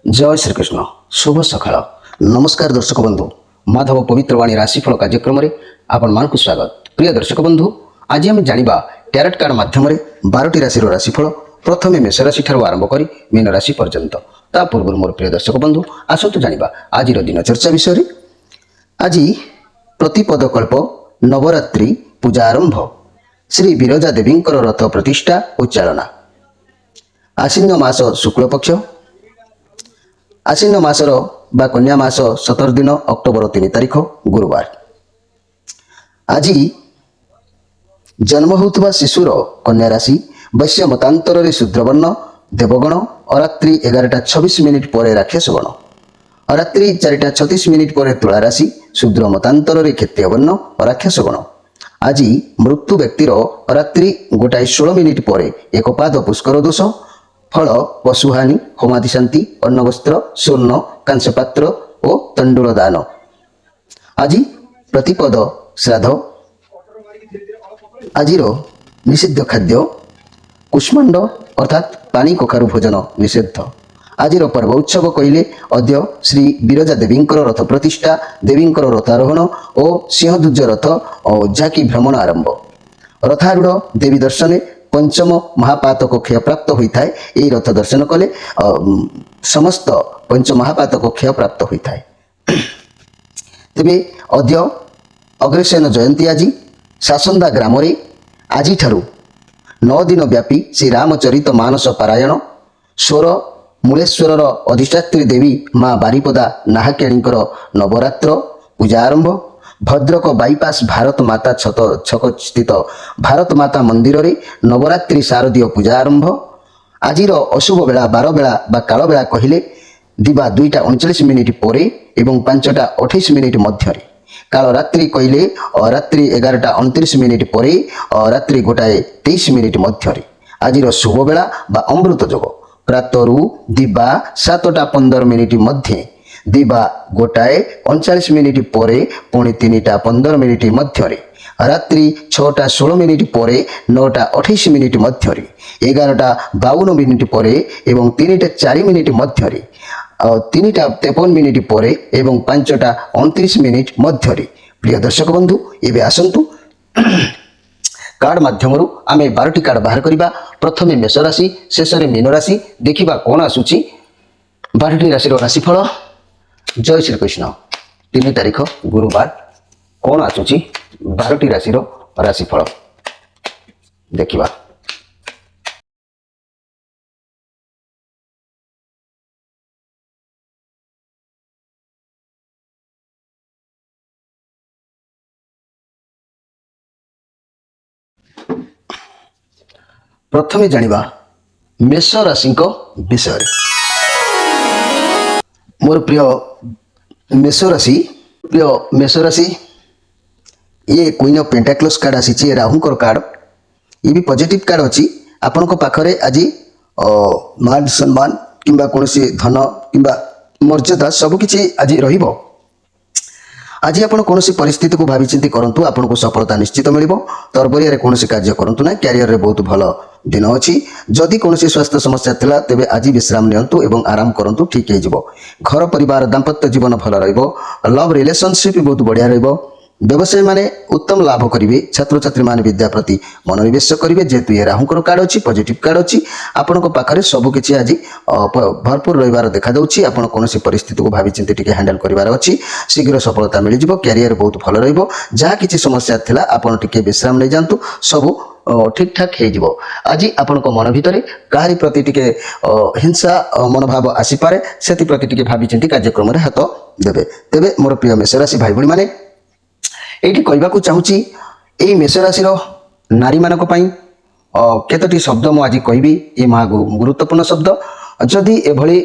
जय श्रीकृष्ण शुभ सकाळ नमस्कार दर्शक बंधु माधव पवित्रवाणी राशिफल कार्यक्रम में आपण मान स्वागत। प्रिय दर्शक बंधु आज आम जाना टैरोट कार्ड माध्यम 12टी राशि राशिफल प्रथम मेष राशि ठार आरंभ कर मीन राशि पर्यंत ता पूर्व मोर प्रिय दर्शक बंधु आसतु जाना आज दिन चर्चा विषय। आज प्रतिपद कल्प नवरात्रि पूजा आरंभ श्री विरजा देवी रथ प्रतिष्ठा और चालना आश्विन मास शुक्ल पक्ष आश्विन मासर बा कन्या मास 17 दिन अक्टोबर 3 तारिख गुरुवार। आज जन्म होता शिशुर कन्या राशि वैश्य मतांतर शूद्रवर्ण देवगण अरात्रि 11:26 पर राक्षस गण अरात्रि 4:36 पर तुला राशि शूद्र मतांतर क्षत्रिय वर्ण राक्षस गण। आज मृत्यु व्यक्तिर अरात्रि 1:16 पर एक पाद पुष्कर दोष फल पशुहानि होमादि शांति अन्न वस्त्र स्वर्ण कांस्य पात्र और तंडुल दान। आज प्रतिपद श्राद्ध आज निषिद्ध खाद्य कुष्मांड अर्थात पानी कखारु भोजन निषिद्ध। आज पर्व उत्सव कहले अद्य श्री विरजा देवी रथ प्रतिष्ठा देवी रथारोहण और सिंहध्वज रथ और झाकी भ्रमण आरंभ। रथारूढ़ देवी दर्शन पंचम महापातक क्षय प्राप्त होता है। यही रथ दर्शन कले समस्त पंच महापातक क्षय प्राप्त होता है। तेबे अद्य अग्रसेन जयंती आज सासंदा ग्राम रे आज 9 दिन व्यापी श्री रामचरित मानस पारायण स्वर मूलेश्वर अधिष्ठात्री देवी माँ बारिपदा नाहाकिणीकर नवरात्र पूजा आरंभ। भद्रक बाईपास भारत माता छक स्थित भारत माता मंदिर रे नवरात्रि शारदीय पूजा आरंभ। आज अशुभ बेला 12 बेला बा काल बेला कहले दिवा 2:39 पर एवं 5:28 मध्य काल रात्रि कहले रात्रि 11:29 पर रात्रि 1:23 मध्य। आज शुभ बेला बा अमृत जोग प्रातरु दिवा 7:15 मध्य दिवा 1:39 पर पुणी 3:15 मध्य रात्रि 6:16 पर 9:28 मध्य 11:52 पर एवं 3:04 मध्य 3:53 पर एवं 5:29 मध्य। प्रिय दर्शक बंधु एवं आसतु कार्ड माध्यम आम 12टी कार्ड बाहर करवा। प्रथम मेष राशि शेष मीन राशि देखा कौन आसूची 12टी राशि राशिफल। जय श्री कृष्ण 3 तारिख गुरुवार कौन आसूची 12टी राशि राशिफल देखिबा। प्रथमे जानिबा मेष राशि विषय। मोर प्रिय मेष राशि ये क्वीन ऑफ पेंटाक्लस कार्ड आसी राहुंकर कार्ड ये भी पॉजिटिव कार्ड अच्छी आपण पाखरे आज मान सम्मान किंबा कोनोसी धन किंबा मर्यादा सबकिछि आज रहिबो। आज आपण कोनोसी परिस्थिति को भावी चिंती करंतु आपनको सफलता निश्चित मिलिबो। तरबरिया रे कोनोसी कार्य करंतु ना कैरियर रे बहुत भलो दिन अच्छी। जदि कोनोसी स्वास्थ्य समस्या थिला तेबे आज विश्राम नियंतु एवं आराम करंतु ठीक हे जिवो। घर परिवार दाम्पत्य जीवन भल रहिबो। लव रिलेशनशिप बहुत बढ़िया रहिबो। व्यवसाय माने उत्तम लाभ करिवे। छात्र छात्री माने विद्या प्रति मनोनिवेश करिवे जेतु ये राहुंकर कार्ड अछि पॉजिटिव कार्ड अछि आपनको पाखरे सब किछि आज भरपूर रहिबार देखा जाउछि। आपण कोनोसी परिस्थिति को भावी चिंती टिके हैंडल करिवार अछि शीघ्र सफलता मिलि जिवो। कैरियर बहुत भल रहिबो। जहा किछि समस्या थिला आपण टिके विश्राम नै जांतु सब ठीक ठाक हे जिवो। आज आपण मन भितर काहारी प्रति टिके हिंसा मनोभाव आसी पारे सेति प्रति टिके भावी चिंती कार्यक्रम रे हाथ देबे। तेबे मोर प्रिय मेष राशि भाई भणी माने एठी कहबाकू चाहूची एई मेष राशि नारी मानक पई केतोटी शब्द मु आज कहबी। ए महा गुरुत्वपूर्ण शब्द जदि एभली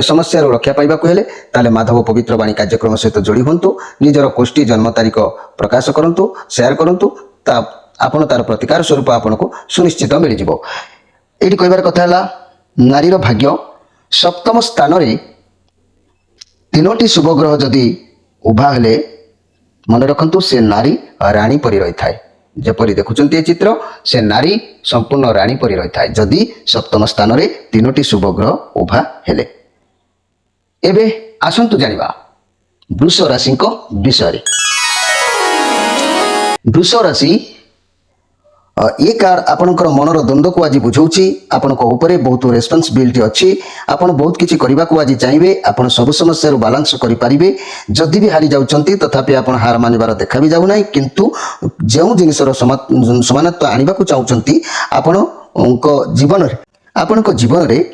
समस्या रक्षा पाइबाकू हेले ताले माधव पवित्र वाणी कार्यक्रम सहित जोड़ी हुंतु। निजर कोष्ठी जन्म तारीख प्रकाश करंतु शेयर करंतु ता आपण तार प्रतिकार स्वरूप आपनको सुनिश्चित मिल जिवो। एठी कहबार कथा हला नारीर भाग्य सप्तम स्थान रे 3टी शुभ ग्रह जदि उभा हेले मन रखंतु से नारी रानी परी रही थाए। जपरी देखुंत ये चित्र से नारी संपूर्ण रानी परी रही थाए जदि सप्तम स्थान रे 3टी शुभ ग्रह उभा हेले। एबे आसंतु जानिबा वृष राशि विषय। वृष राशि ये कार्ड आपणकर मनर द्वंद्व को आज बुझाऊँ आपण बहुत रेस्पॉन्सिबिलिटी अच्छी आपण बहुत किसी करने को आज चाहिए आपण सब समस्या बालांस करें जदि भी हारी जाऊँच तथापि आप हार मानवर देखा भी जाऊना किंतु जो जिनसर समानत्व आने को चाहते आपण जीवन में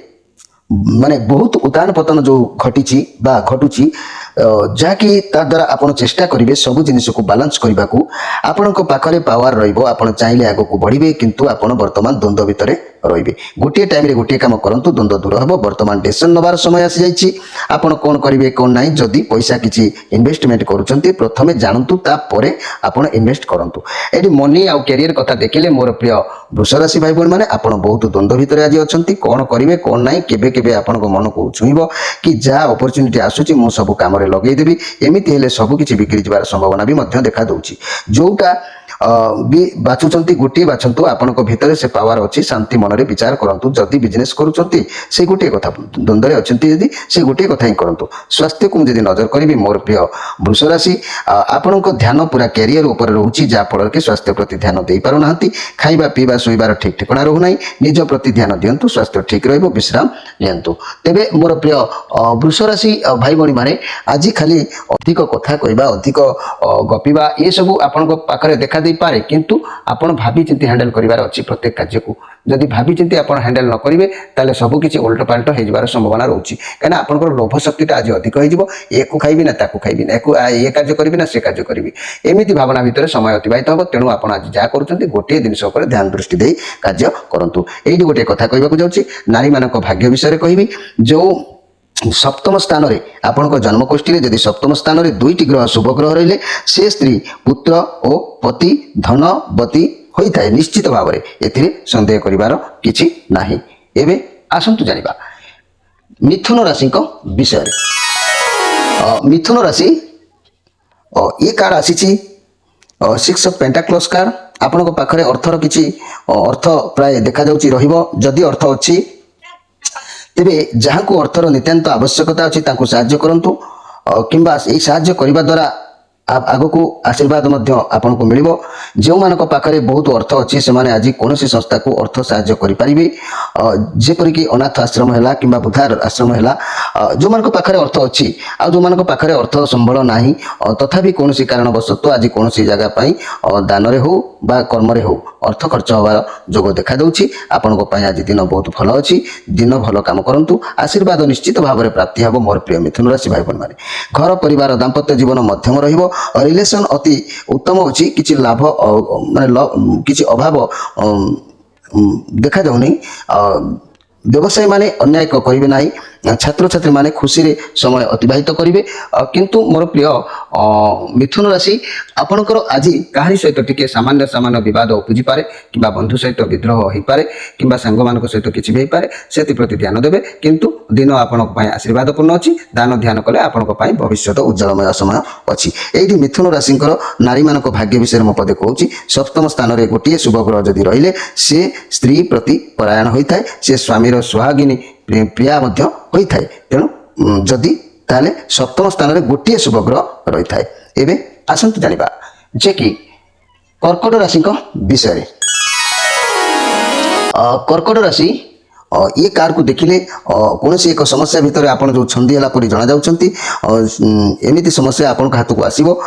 माने बहुत उतान पतन जो घटी घटुची जहाँकि द्वारा आपण चेष्टा करेंगे सब जिनिस को बालांस करने को आपण पाखे पावर रहा चाहिए आग को बढ़े किंतु आपण वर्तमान द्वंद्व भितर रे गोटे टाइम रे गोटे काम करूँ द्वंद्व दूर हम वर्तमान डिसीजन नबार समय आसी जाइए आपण कौन करेंगे कौन ना जदि पैसा किसी इन्वेस्टमेंट करुँच प्रथमे जानतु तापर आपण इन्वेस्ट करूँ ये मनी आउ कैरियर कथा देखिले मोर प्रिय वृष राशि भाई भाई मैंने आप बहुत द्वंद्व भितर आज अच्छा कौन करेंगे कौन ना केवे आपण मन को छुईब कि जहाँ अपरच्युनिटी आसूची मु सब काम लगेदेवी एमती हेले सबकि बिक्री जबार संभावना भी देखा दूची जोटा भी बाछुंट गोटे बाछंतु आपण भितर से पावर अच्छी शांति मन में विचार करूँ जदि बिजनेस करुँच से गोटे कथा द्वंद्व अच्छा यदि से गोटे कथा ही करूँ स्वास्थ्य को मुझे नजर करी मोर प्रिय वृष राशि आपण ध्यान पूरा कैरियर उपर रोचे जहाँफल कि स्वास्थ्य प्रति ध्यान दे पारना खाइबा पीवा शोबार ठीक ठिकाना रोना निज प्रति ध्यान दिंतु स्वास्थ्य ठीक विश्राम नियंतु तेबे मोर प्रिय वृष राशि भाई भाई माने आज खाली अधिक कथा कहवा अधिक गपिबा ये सब आपण पाखे देखा दे पारे किंतु आपण भाभी चिंती हैंडल करिवार अच्छी प्रत्येक कार्य को जदि भाभी चिंती आपण हैंडल न करिवे ताले सब किछि उल्ट पाल्ट हो जबार संभावना रहउची काना आपनकर लोभ शक्तिटा आज अधिक हो जिवो एको खाइबी ना ताकू खाइबी ना एको ये कार्य करिबी ना से कार्य करिबी एमिति भावना भितर समय अतिबाहित हो तेणु आपण आज जा करूचंती गोटे जिनिस उपर ध्यान दृष्टि देई कार्य करंतु एही गोटे कथा कहबाकू जाउची नारी मानक भाग्य विषय कहबी जो सप्तम स्थान रे आपण जन्मकोष्ठी जदि सप्तम स्थान रे दुईटी ग्रह शुभ ग्रह रहिले से स्त्री पुत्र और पति धनवती होता है निश्चित भाव में एथिरे संदेह करिवार किछि नाही। एबे आसंतु जानिबा मिथुन राशि विषय। मिथुन राशि ये कार्ड आसी 6 ऑफ पेंटाक्लस कार्ड आपण पाखरे अर्थर किछि अर्थ प्राय देखा जाउची रहिबो जदि अर्थ अछि तेबे जहाँ को अर्थर नितांत आवश्यकता अच्छी साहाय्य करंतु किंबा यही साहाय्य करने द्वारा आग को आशीर्वाद आपन को मिलिबो जो मान पाखे बहुत अर्थ अच्छी से माने आज कौन संस्था को अर्थ साहाय्य करें जेपरिक अनाथ आश्रम है कि बुद्धार आश्रम है जो मान पाखे अर्थ अच्छी आ जो मान पाखे अर्थ संबल ना तथापि कौन कारणवशत आज कौन जगह दान हो बा कर्म हो अर्थ खर्च हबार जोग देखा दूची आपण आज दिन बहुत भल अच्छी दिन भल काम करूँ आशीर्वाद निश्चित भाव में प्राप्ति हम मोर प्रिय मिथुन राशि भाई बहन मैंने घर परिवार दाम्पत्य जीवन मध्यम रहिबो रिलेशन अति उत्तम अच्छी किसी लाभ माने किसी अभाव देखा जाऊनी व्यवसायी माने अन्याय करेंगे ना छात्र छात्री माने खुशी रे समय अतिबाहित करेंगे किंतु मोर प्रिय मिथुन राशि आपणकर आज कहानी सहित टिके सामान्य सामान्य विवाद उपजी पारे कि बंधु सहित विद्रोह हो पारे कि सांग मान सहित किसी भी पारे से प्रति ध्यान देवे किंतु दिन आपण आशीर्वाद पूर्ण अच्छी दान ध्यान कले आपण भविष्य उज्जवलमय समय अच्छी यही मिथुन राशि नारी मान भाग्य विषय में पदे कहूँ सप्तम स्थान में गोटे शुभ ग्रह जदि रहिले से स्त्री प्रति परायण होता है से स्वामीर सुहागिनी प्रिया होता है तेणु जदि ताले सप्तम स्थान में गोटे शुभ ग्रह रही है। एवं आसंतु जानिबा जे कि कर्कट राशि विषय। कर्कट राशि ये कार को देखिले कौन सी एक समस्या भितर आप जो छंदी है परी जना जाउछंती एमिति समस्या आपण हाथ को आसीबो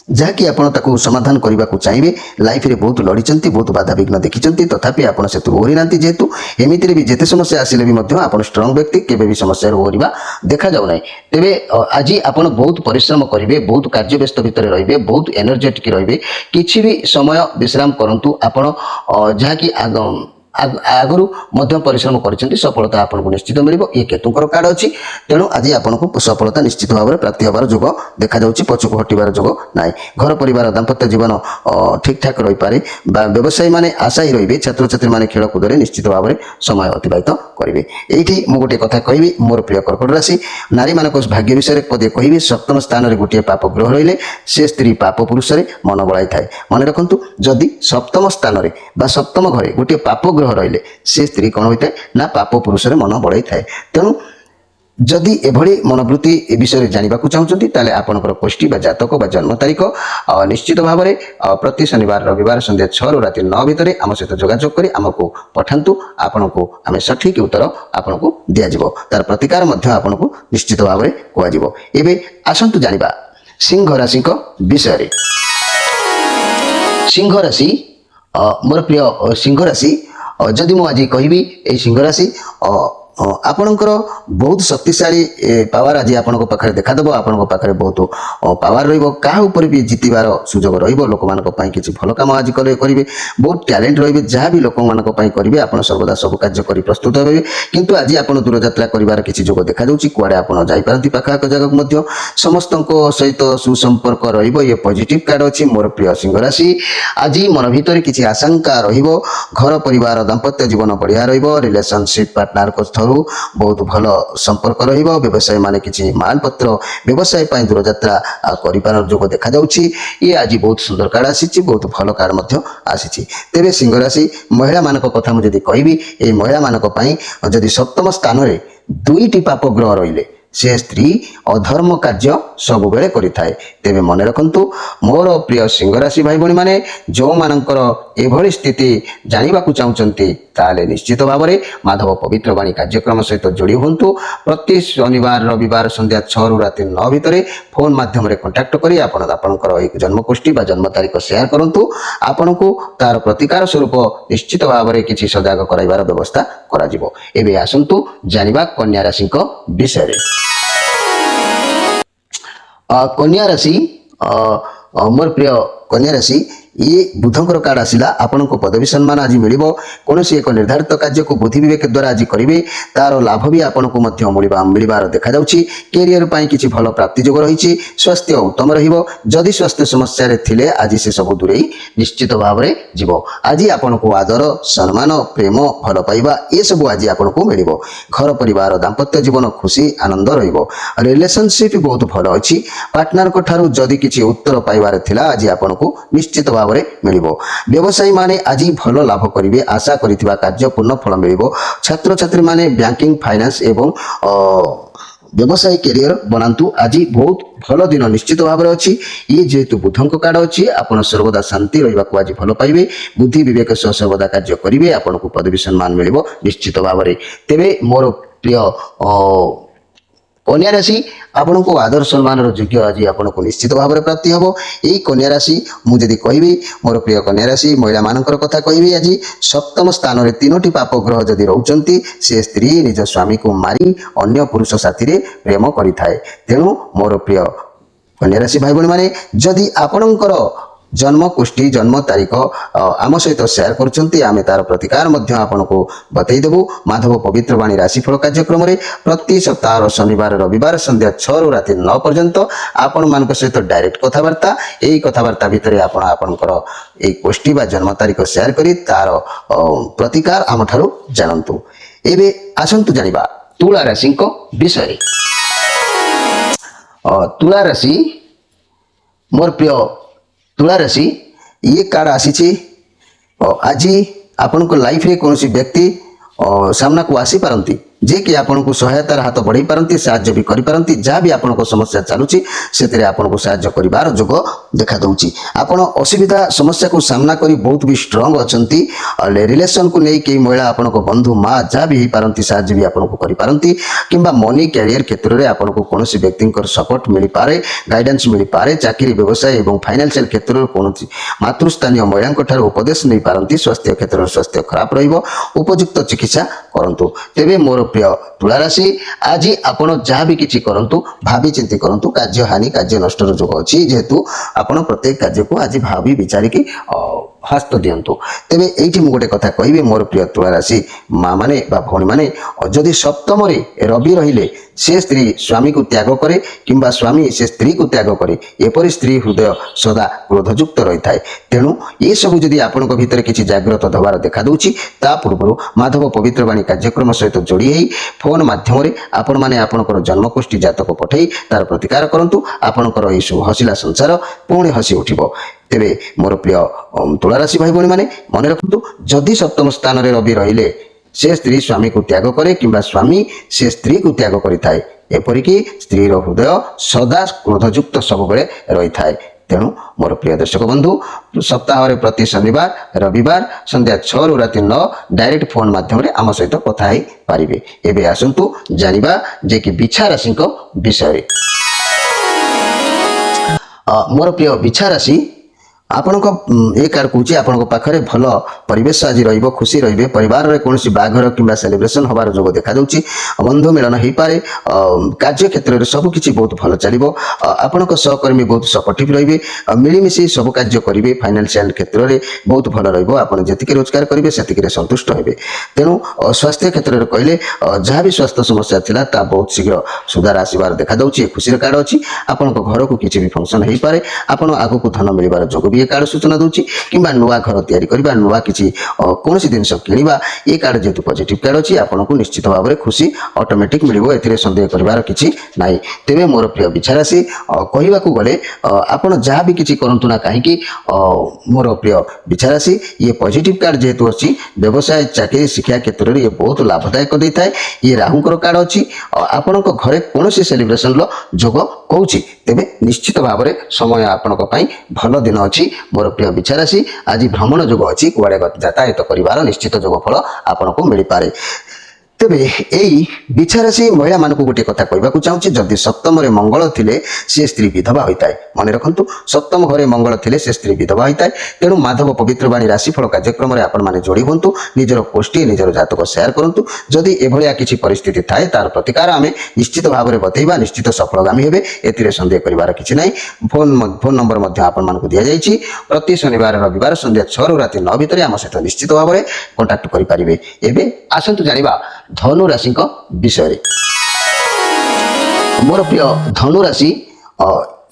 जहाँकि आपण ताकू समाधान करने को चाहिए लाइफ रे बहुत लड़ी बहुत बाधा विघ्न देखी तथापि आपण से ओहरी ना जेहेतु एमती भी जिते समस्या आसिले भी आप स्ट्रंग व्यक्ति केवे भी समस्या ओहरिबा देखा जाऊ ना तेरे आज आपण बहुत परिश्रम करेंगे बहुत कार्य व्यस्त भितर रे बहुत एनर्जेटिक रे किसी भी समय विश्राम करूँ आपण जहाँकि आगु परिश्रम कर सफलता आपको निश्चित मिल ये केतुकर कार्ड अच्छी तेणु आज आपको सफलता निश्चित भाव में प्राप्ति हबार जोग देखा पछक हटार जोग ना घर परिवार दाम्पत्य जीवन ठीक ठाक रही पारे व्यवसायी मैंने आशा ही रे छात्र छात्री मैंने खेलकूद निश्चित भाव में समय अतिबाहित करेंगे ये मुझे गोटे कथा कहि मोर प्रिय कर्कट राशि नारी मान भाग्य विषय पदे कहि सप्तम स्थान में गोटे पाप ग्रह रही से स्त्री पाप पुरुष मन बड़ाई थाए मन रखु जदि सप्तम स्थान में सप्तम घरे गोटे पाप ग्रह रहिले से स्त्री कौन होता है ना पाप पुरुष मन बढ़ाई थाए तेणु जदि एभଳି मनोवृत्ति ए विषय जानिबाकु चाहुचंती ताले आपनकर कोष्ठी बा जातक बा जन्म तारीख निश्चित भाव में प्रति शनिवार रविवार संध्या 6 रु राति 9 भितर आम सहित जोगाजोग करी आमको पठांतु आपनको आमे सठिक उत्तर आपनको दिया जिवो तार प्रतिकार मध्य आपनको निश्चित भाव में कुआ जिवो। एबे आसंतु जानिबा सिंह राशि को विषय रे। सिंह राशि मोर प्रिय सिंह राशि जदि मु आज कहबी ए सिंह राशि आपणकर बहुत शक्तिशाली पावर आज आपण पाखे देखादेव आपण पाखे बहुत पावर रहा भी जितबार सुजोग रोक मान किसी भल कम आज करेंगे बहुत टैलेंट रे जहाँ भी लोक मान करेंगे आप सर्वदा सब कार्य कर प्रस्तुत हे किंतु आज आप दूर यात्रा कर किसी जोग देखा कुआड़े आप जापारती पाखाक जगह समस्त सहित सुसंपर्क रे पॉजिटिव कार्ड अच्छी मोर प्रिय सिंह राशि आज मन भर किसी आशंका घर परिवार दाम्पत्य जीवन बढ़िया रिलेशनशिप पार्टनर बहुत भल संपर्क व्यवसाय माने किसी मालपत्र व्यवसाय दूर यात्रा कर जोग देखा ये आज बहुत सुंदर कार्ड आसी बहुत भल कार्ड आसी। तेरे सिंह राशि महिला मान कथा मुझे कहबी ये महिला मान जदि सप्तम स्थान में दुईटी पाप ग्रह रहिले से स्त्री अधर्म कार्य सब बेले करिथाए। तेबे मन रखंतु मोर प्रिय सिंह राशि भाई भणी माने जो मानकर एभली स्थिति जानिबाकु चाहुचंती ताले निश्चित भाव में माधव पवित्र वाणी कार्यक्रम सहित जोड़ी हुंतु। प्रति शनिवार रविवार संध्या 6 रु राति 9 भितर फोन माध्यम रे कांटेक्ट करी आपनकर एक जन्मकुष्ठी बा जन्म तारीख शेयर करंतु आपनको तार प्रतिकार स्वरूप निश्चित भाव में किसी सजाग कराइबार व्यवस्था करा जिवो। एबे आसंतु जानिबा कन्या राशि को विषय रे। कन्या राशि मोर प्रिय कन्या राशि ये बुधंकर कार्ड आसिला आपण को पदवी सम्मान आज मिलिबो कौन एक निर्धारित कार्य को बुद्धि विवेक द्वारा आज करेंगे तार लाभ भी आपण को मिलबार देखा जाउछि। कैरियर पाई किछि भल प्राप्ति जोग रही स्वास्थ्य उत्तम रहिबो जदि स्वास्थ्य समस्या रे थिले आज से सब दूरे निश्चित भाव में जीवो। आज आपण को आदर सम्मान प्रेम भल पाइबा ये सब आज आपण को मिलिबो। घर परिवार दाम्पत्य जीवन खुशी आनंद रहिबो। रिलेशनशिप बहुत भल अछि पार्टनर को ठारू जदि किछि उत्तर पाइबार थिला आज आपण को निश्चित भाव में मिलिबो। व्यवसायी माने आज भल लाभ करिवे आशा करिथिबा कार्य पूर्ण फल मिलिबो। छात्र छात्री माने बैंकिंग फाइनेंस एवं व्यवसाय कैरियर बनातु आज बहुत भल दिन निश्चित भाव में अच्छी। ये जेहेतु बुधंक कार्ड अच्छी आपण सर्वदा शांति रहा आज भल पाइबे बुद्धि विवेक सह सर्वदा कार्य करेंगे आपन को पदवी सम्मान मिलिबो निश्चित भाव में। तेबे मोर प्रिय कन्या राशि आपण को आदर सम्मान योग्य आज आपण को निश्चित भाव में प्राप्ति हम। यही कन्या राशि मुझे कहबी मोर प्रिय कन्या राशि महिला मानकर कथा कहबी आज सप्तम स्थान में 3टी पाप ग्रह जदि रोचंती से स्त्री निज स्वामी को मारी अन्य पुरुष साथी रे प्रेम करिथाए। तेणु मोर प्रिय कन्या राशि भाई भणी माने जदि आपणकर जन्म कुष्ठी जन्म तारीख आम सहित शेयर करछंती आमे तार प्रतिकार मध्य आपनको बतई देबु। माधव पवित्र वाणी राशिफल कार्यक्रम रे प्रति सप्ताह शनिवार रविवार संध्या 6 रु राति 9 पर्यंत आपण मानक सहित डायरेक्ट कथावार्ता एई कथावार्ता भितरे आपण आपनकर एई कुष्ठी बा जन्म तारीख शेयर करी तार प्रतिकार आम ठारू जानंतु। एबे आसंतु जानिबा तुला राशि को विषय। तुला राशि मोर प्रिय तुला राशि ये कार्ड आसी आज आपण को लाइफ रे कौन व्यक्ति सामना को आसी पारंती जे कि आपन को सहायतार हाथ बढ़ाई पारंती साहाय्य भी करि पारंती जहाँ भी आपन को समस्या चलुची से आपन को साहाय्य करिवार जोग देखा दउची। आपन असुविधा समस्या को सामना करी बहुत भी स्ट्रांग अछंती। रिलेशन को नहीं कई महिला आपन को बंधु माँ जहाँ भी पारंती साहाय्य भी आपन को करि पारंती किंबा मनी कैरियर क्षेत्र में आपन को कौन व्यक्ति सपोर्ट मिल पारे गाइडेंस मिल पारे चाकरी व्यवसाय और फाइनेंशियल क्षेत्र में कौन मातृस्थानीय महिला उपदेश नहीं पारंती स्वास्थ्य क्षेत्र में स्वास्थ्य खराब रहिबो उपयुक्त चिकित्सा करंतु। तेबे मोर प्रिय तुला राशि आज आपण जहाँ भी किसी करंतु भावी चिंती करंतु कार्य हानि कार्य नष्ट जोग अच्छी जेहेतु आपण प्रत्येक कार्य को आज भावी विचारिकी हस्त दिंतु। तेबे एठी मु गोटे कथा कहबे मोर प्रिय तुला राशि माँ माने बा भौणी माने जदि सप्तम रे रवि रहिले से स्त्री स्वामी को त्याग करे किंबा स्वामी से स्त्री को त्याग करे एपरि स्त्री हृदय सदा क्रोधयुक्त रही थाए। तेणु ये सब जदि आपण भीतर किसी जागृत दबार देखा दूची ता पूर्व माधव पवित्र वाणी कार्यक्रम सहित जोड़ी है फोन माध्यम रे आपण माने आपणकर जन्मकुष्ठी जातक पठई तार प्रतिकार करंतु आपणकर ए सब हसिला संसार पुणी हसी उठिबो। तेबे मोर प्रिय तुला राशि भाई भणी माने मन रखंतु जदि सप्तम स्थान रे रवि रहिले से स्त्री स्वामी को त्याग करे किंबा स्वामी से स्त्री को त्याग करिथाए एपरिकी स्त्री हृदय सदा क्रोधयुक्त सब बेले रही थाए। तेणु मोर प्रिय दर्शक बंधु सप्ताह प्रति शनिवार रविवार संध्या 6 रु राति 9 डायरेक्ट फोन माध्यम आम सहित कथा ही पारिबे। एबे आसंतु जानिबा जे कि बिछा राशि विषय। मोर प्रिय बिछा राशि आपण ए कार कौची आपण पाखरे भल परिवेश आज रहिबो खुशी रहिबे परिवार रे कोनसी बाघर किंबा सेलिब्रेशन हबार जोग देखा दउची बंधु मिलन हेई पारे कार्य क्षेत्र रे सब किछि बहुत भल चलिबो आपण सहकर्मी बहुत सपोर्टिव रहिबे मिलीमिशी सब कार्य करिवे फाइनेंशियल क्षेत्र रे बहुत भल रहिबो आपण जतिके रोजगार करिवे सेतिके रे संतुष्ट हेबे। तेणु स्वास्थ्य क्षेत्र रे कहले जहाँ भी स्वास्थ्य समस्या थिला ता बहुत शीघ्र सुधार आसीबार देखा दउची खुशी कार्ड अछि आपण घर को किछि भी फंक्शन हेई पारे आपण आगु को धन मिलिबार जोग भी कार्ड सूचना दूची किंबा नुआ घर तैयारी करबा नुआ किछि कोनसी जिंस किनिबा ए कार्ड जेतु पॉजिटिव कार्ड अछि आपन को निश्चित भाव में खुशी ऑटोमेटिक मिलिबो एथिरे संदेह करबार किछि नाही। तेबे मोर प्रिय बिछा राशि कहिबा को गले आपन जहाँ भी किछि करंतु ना काहे कि मोर प्रिय बिछा राशि ये पॉजिटिव कार्ड जेतु अछि व्यवसाय चाकरी शिक्षा क्षेत्र रे ये बहुत लाभदायक दैथाय। ये राहुंकर कार्ड अछि आपन को घरे कोनसी सेलिब्रेशन लो जोग कहूची तेबे निश्चित भाव में समय आपन को पई भल दिन अछि। मोर प्रिय बिछा राशि आज भ्रमण जोग अच्छी कुआड़े यातायात कर निश्चित जोग फल आपन को मिल पारे। तेबे एई बिछा राशि महिला मान को गोटे कथा कहवाक चाहूँगी जदि सप्तम रे मंगल थिले से स्त्री विधवा होता है मन रखु सप्तम घरे मंगल थिले से स्त्री विधवा होता है। तेणु माधव पवित्रवाणी राशिफल कार्यक्रम आपण मैंने जोड़ी हूँ निजर पोस्टी निजर जातक सेयार करूँ जदि एभलिया किसी परिस्थिति थाए तार प्रतिकार आम निश्चित भाव में बतैबा निश्चित सफलगामी हेबे एथिरे संदेह करिवार किछि नै। फोन नंबर आपण मानकु दिया जायछि प्रति शनिवार रविवार संध्या 6 रु राति 9 भितर आम सहित निश्चित भाव में कांटेक्ट करि पारिबे। एबे आसंतु जानिबा धनु राशि विषय। मोर प्रिय धनु राशि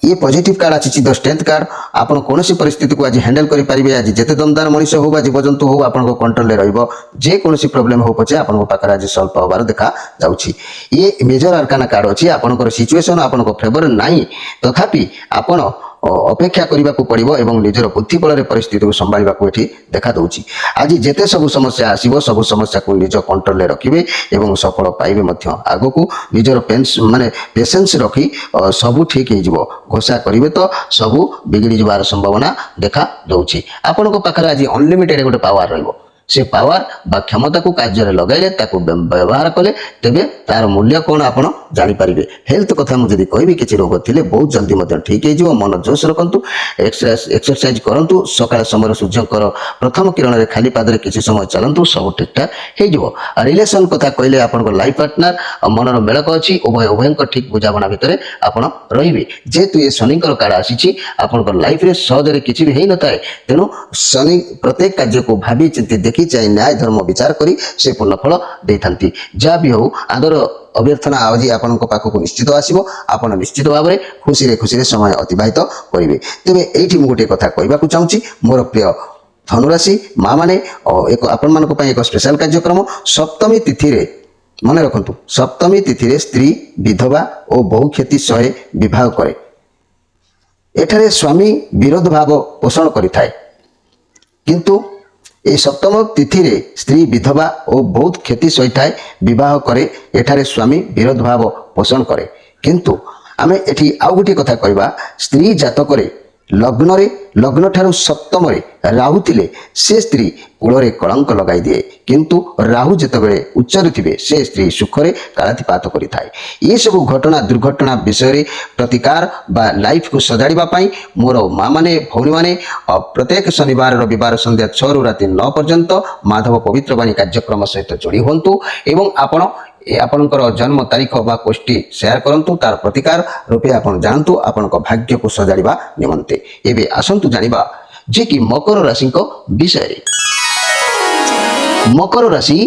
ये पॉजिटिव कार्ड अच्छी द स्ट्रेंथ कार्ड आपन कौन सी परिस्थिति को आज हैंडल करि परिबे। आज जेते दमदार मनुष्य हो बा जीवजंतु हो आपन को कंट्रोल ले रहइबो जे कौन सी प्रॉब्लम हो पछे आपन को पाकर आज सॉल्व होबार देखा जाउछि। ये मेजर आर्काना कार्ड अछि आपन को सिचुएशन आपन को फेवर नाही तथापि आपन अपेक्षा करने को पड़ो एवं निजर बुद्धि बल परिस्थिति को संभालने को ये देखा दूची। आज जिते सब समस्या आसो सब समस्या को निज कंट्रोल रखिए एवं सफल पाइबे आग को निजर माने पेशेंस रखी सब ठीक हो घोषा करेंगे तो सब बिगड़ी जबार संभावना देखा दूची। आपण पाखे आज अनलिमिटेड गोटे पावर रही से पावर बा क्षमता को कार्य लगाइले ताको व्यवहार कले तेबे तार मूल्य कौन आपण जानि परिबे। हेल्थ कथा मु जदि कहबी किछि रोग थिले बहुत जल्दी मध्य ठीक हे जिवो मन जोश रखंतु एक्सरसाइज करंतु सकाळ समय सूर्यकर प्रथम किरण रे खाली पादरे किछि समय चलंतु सब ठीक ठाक हे जिवो। रिलेशन कथा कहले आपण को लाइफ पार्टनर मनर मेलक अछि उभय ठीक बुझाबना भितरे आपण रहिबे। जेतु ए शनिकर कार्ड आसीछि आपण को लाइफ रे सहजरे किछि भी हेइ नथाय तेनु शनि प्रत्येक कार्य को भाबी चिंती देखि चाहे न्याय धर्म विचार करी से पूर्ण फल देथांती। जहाँ भी हो आदर अभ्यर्थना आज आपण पाखक निश्चित आसो आपण निश्चित भाव में खुशी समय अतिबाहित करेंगे। तेरे ये गोटे कथा कहवाक चाहूँगी मोर प्रिय धनुराशि माँ मैंने एक आपण मान एक स्पेशल कार्यक्रम सप्तमी तिथि रे मन रखु सप्तमी तिथि रे स्त्री विधवा और बहु क्षति सहे विवाह करे एठारे स्वामी विरोध भाव पोषण करिथाए किंतु ए सप्तम तिथि रे स्त्री विधवा और बहुत क्षति सही विवाह करे एठारे स्वामी विरोध भाव पोषण करे किंतु आमे एठी आउ गोटे कथा कहबा स्त्री जातक रे लग्न ठारू सप्तम रे राहु थिले से स्त्री कूल कलंक लगाई दिए किंतु राहु जितेबाला उच्चर थे से स्त्री सुखरे कालातिपात करिथाए। ये सब घटना दुर्घटना विषय प्रतिकार बा लाइफ को सजाड़ापी मोर माँ मैंने भौणी मैंने प्रत्येक शनिवार रविवार संध्या 6 रु राति 9 पर्यंत माधव पवित्रवाणी कार्यक्रम सहित जोड़ी हूँ एवं आपण आपणकर जन्म तारीख बा कोष्ठी शेयर करंतु तार प्रतिकार रूपे आपण जानतु आपण भाग्य को सजाड़िबा निमंते। एबे आसंतु जानिबा जे कि मकर राशि विषय। मकर राशि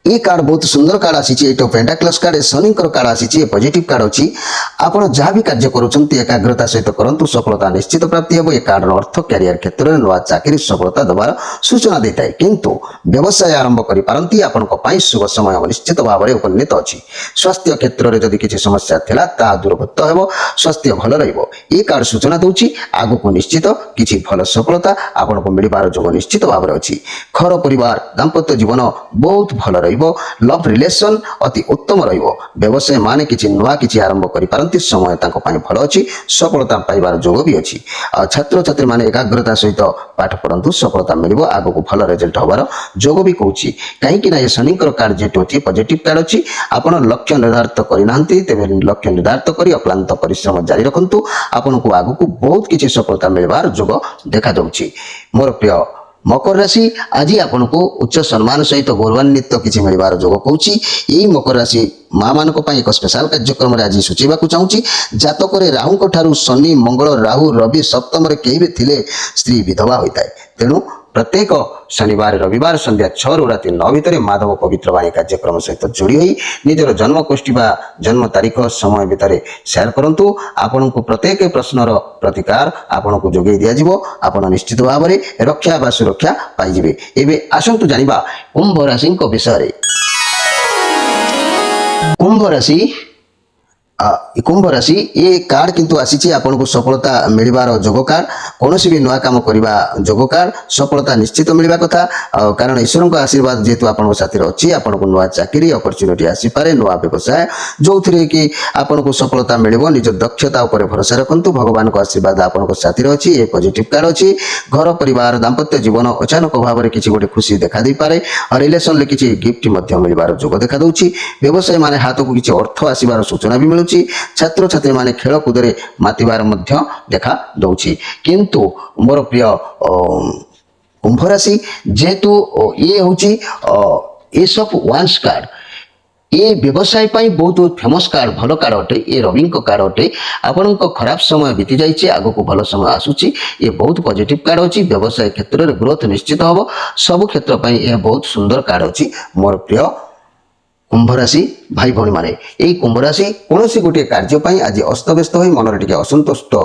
ये कार्ड बहुत सुंदर कार्ड आसी एट पेंटाक्लस कार्ड शनि कार्ड आसी पॉजिटिव कार्ड अच्छी आपड़ जहाँ भी कार्य करुँच एकाग्रता सहित करूँ सफलता निश्चित प्राप्ति हे कार्ड अर्थ क्यारियर क्षेत्र में नुआ चाकरी सफलता देवार सूचना देता है किंतु व्यवसाय आरंभ करपारती आपण शुभ समय निश्चित भाव में उपनीत अच्छी स्वास्थ्य क्षेत्र में जदि किसी समस्या थिला ता दूरभूत हो स्वास्थ्य भल रही कार्ड सूचना दूची आग को निश्चित किसी भल सफलता आपन को मिलबार जोग निश्चित भाव में अच्छी घर परिवार दाम्पत्य जीवन बहुत भल लव रिलेशन अति उत्तम व्यवसाय माने किसी नुआ किसी आरंभ करपारती समय भल अच्छी सफलता पाइबार जोग भी अच्छी छात्र छात्री माने एकाग्रता सहित पाठ पढ़ु सफलता मिल आग को भल रिजल्ट हबार जोग भी कहूँ कहीं शनि कार्ड जेटू अच्छी पॉजिटिव कार्ड अच्छी आपड़ लक्ष्य निर्धारित करना तेज लक्ष्य निर्धारित कर अक्लांत परिश्रम जारी रखु आपन को आग को बहुत किसी सफलता मिलबार जोग देखा जाउछि। मोर प्रिय मकर राशि आज आपन को उच्च सम्मान सहित गौरवान्वित किसी मिलबार जोग कहूँ यही मकर राशि माँ मान एक स्पेशल कार्यक्रम आज सूचीवा चाहूँगी जातक राहु ठारू शनि मंगल राहु रवि सप्तम कहीं भी थिले स्त्री विधवा होता है तेणु प्रत्येक शनिवार रविवार संध्या 6 रु राति 9 भितर माधव पवित्र वाणी कार्यक्रम सहित जोड़ी हुई निजर जन्मकोष्ठी व जन्म तारीख समय भितर शेयर करंतु आपन को प्रत्येक प्रश्नर प्रतिकार आपन को जोगे दिया जिवो आपन निश्चित भाव में रक्षा व सुरक्षा पाइजिबे। एबे आसंतु जानिबा कुंभ राशि विषय। कुंभ राशि कुंभ राशि ये कार्ड किंतु आसी आपन को सफलता मिलबार जोग कार्ड कौन भी नुआ काम करवा जोग कार्ड सफलता निश्चित मिलवा कथा कारण ईश्वर का आशीर्वाद जेहेतु आपन साथी अच्छी आपन को नुआ चाकरी अपॉर्चुनिटी आसीपारे नुआ व्यवसाय जो थे कि आपन को सफलता मिल निज दक्षता उपर भरोसा रखु भगवान को आशीर्वाद आपन साथी अच्छी ये पॉजिटिव कार्ड अच्छी घर परिवार दाम्पत्य जीवन अचानक भाव में किसी गोटे खुशी देखा दे पारे और रिलेशन में किसी गिफ्ट मिलबार जोग देखा दूची व्यवसाय माने हाथ को किसी अर्थ आसबार सूचना भी मिलूँ छात्र छात्री माने खेल कूद मातिबार देखा दौची किंतु मोर प्रिय कुंभ राशि जेहेतु ये हूँ एस ऑफ वांस कार्ड ये व्यवसाय पाई बहुत फेमस कार्ड भल कार्ड अटे ये रवि कार्ड अटे आपण खराब समय बीती जाइए आग को भल समय आसूची ये बहुत पॉजिटिव कार्ड अच्छी व्यवसाय क्षेत्र में ग्रोथ निश्चित हम सब क्षेत्र में यह बहुत सुंदर कार्ड अच्छी। मोर प्रिय कुंभ राशि भाई भौणी माने यही कुंभ राशि कौन सी गोटे कार्यपाई आज अस्तव्यस्त हो मन टे असंतुष्ट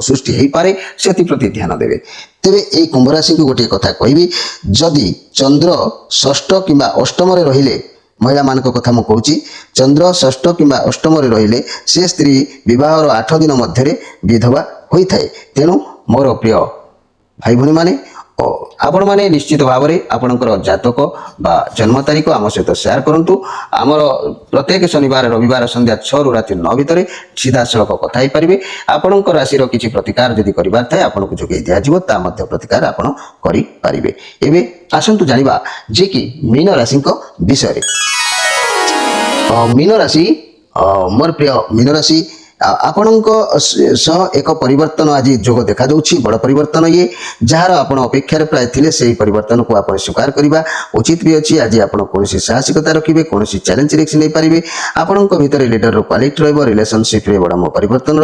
सृष्टि हो पारे से प्रति ध्यान देवे। तेरे यही कुंभ राशि को गोटे कथा कहबी जदि चंद्र षष्ठ किंबा अष्टम रहिले महिला मान कथा मुझे कहूँ चंद्र षष्ठ किंबा अष्टम रहिले से स्त्री विवाहर 8 दिन मध्य विधवा होता है तेणु मोर प्रिय भाई भौणी माने आपण मैंने निश्चित भाव में आपणकर जातक बा जन्म तारीख आम सहित शेयर करूँ आमर प्रत्येक शनिवार रविवार संध्या 6 रु राति 9 भितर सीधा सड़क कथा पारे आपण राशि किसी प्रतिकार जदि करार थाए आपन को जोगे दिज्व प्रतिकार आपड़ करें। एवं आसतु जाना जे कि मीन राशि विषय। मीन राशि मोर प्रिय मीन राशि आपणक सह एक परिवर्तन आज जोग देखा दूची बड़ परिवर्तन ये जार आप अपेक्षार प्राय थिले से परिवर्तन को आप स्वीकार करने उचित भी अच्छी आज आप कौन साहसिकता रखिए कौन चैलेंज रिस्क नहीं पारे आपण भर लीडर क्वालिटी रिलेशनशिप रे बड़ा परिवर्तन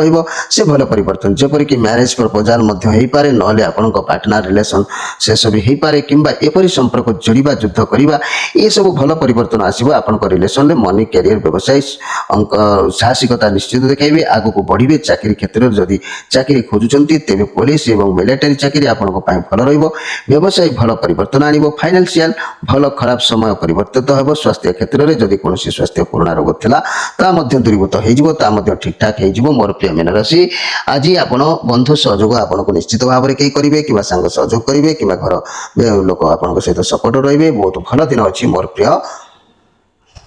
से भल परिवर्तन जपरिक मैरेज प्रपोजाल पारे ना आपण पार्टनर रिलेशन से सब हो पारे कि एपरी संपर्क जोड़ा युद्ध करवा ये सब भल परिवर्तन आसो आपण रिलेशन में मनी कैरियर व्यवसाय साहसिकता निश्चित देखा आग को बढ़े चाकरी क्षेत्र में जदि चाकरी खोजुंट तेज पुलिस और मिलिटारी चाकरी आपण भल व्यवसाय भल परिवर्तन आनिब फाइनेंशियल भल खराब समय परिवर्तित हो स्वास्थ्य क्षेत्र में जदि कौन स्वास्थ्य पुराणा रोग था दूरीभूत हो ठीक ठाक हो। मोर प्रिय मीन राशि आज आप बंधु सहयोग आपन को निश्चित भाव में कहीं करेंगे कि सांग सहयोग करेंगे कि घर लोक आप सहित सपोर्ट रे बहुत भल दिन अच्छी। मोर प्रिय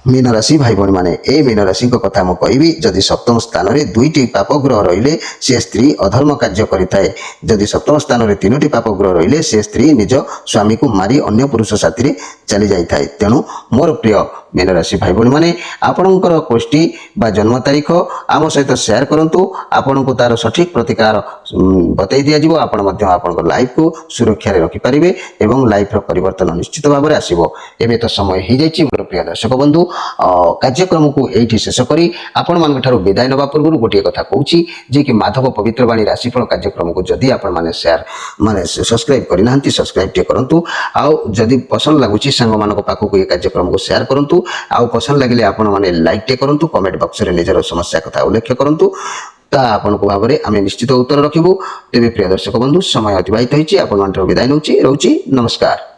मीन राशि भाई भौणी माने ए मीन राशि कथा मुझे कहबी जदि सप्तम स्थान में 2टी पाप ग्रह रहिले से स्त्री अधर्म कार्य करिथाए जदि सप्तम स्थान में 3टी पाप ग्रह रहिले से स्त्री निज स्वामी को मारी अन्य पुरुष साथी चली जाए तेणु मोर प्रिय मीन राशि भाई भाई मैंने आपणकर गोष्ठी बा जन्म तारीख आम सहित शेयर करूँ आपण को तार सठिक प्रतिकार बतई दि जाव आप लाइफ को सुरक्षा रखिपारे और लाइफ परिवर्तन निश्चित भाव में आसो। एवं तो समय हो जाए मोर प्रिय दर्शक बंधु कार्यक्रम को ये शेष करी आपण मान विदाय नवा पूर्व गोटे कथा कहूँ जे कि माधव पवित्र वाणी राशिफल कार्यक्रम को जदि आपण मैंने शेयर माने सब्सक्राइब करना सब्सक्राइब टे करूँ आदि पसंद लगुच सांग मान पाखक ये कार्यक्रम को शेयर करूँ आउ पसंद लगे आपण मैंने लाइक टे करूँ कमेंट बॉक्स में निजर समस्या कथा उल्लेख करूँ ता आपण को भाव में आम निश्चित उत्तर रखिबू। तेज प्रिय दर्शक बंधु समय अतिबाहित होती विदाय नौची रोची नमस्कार।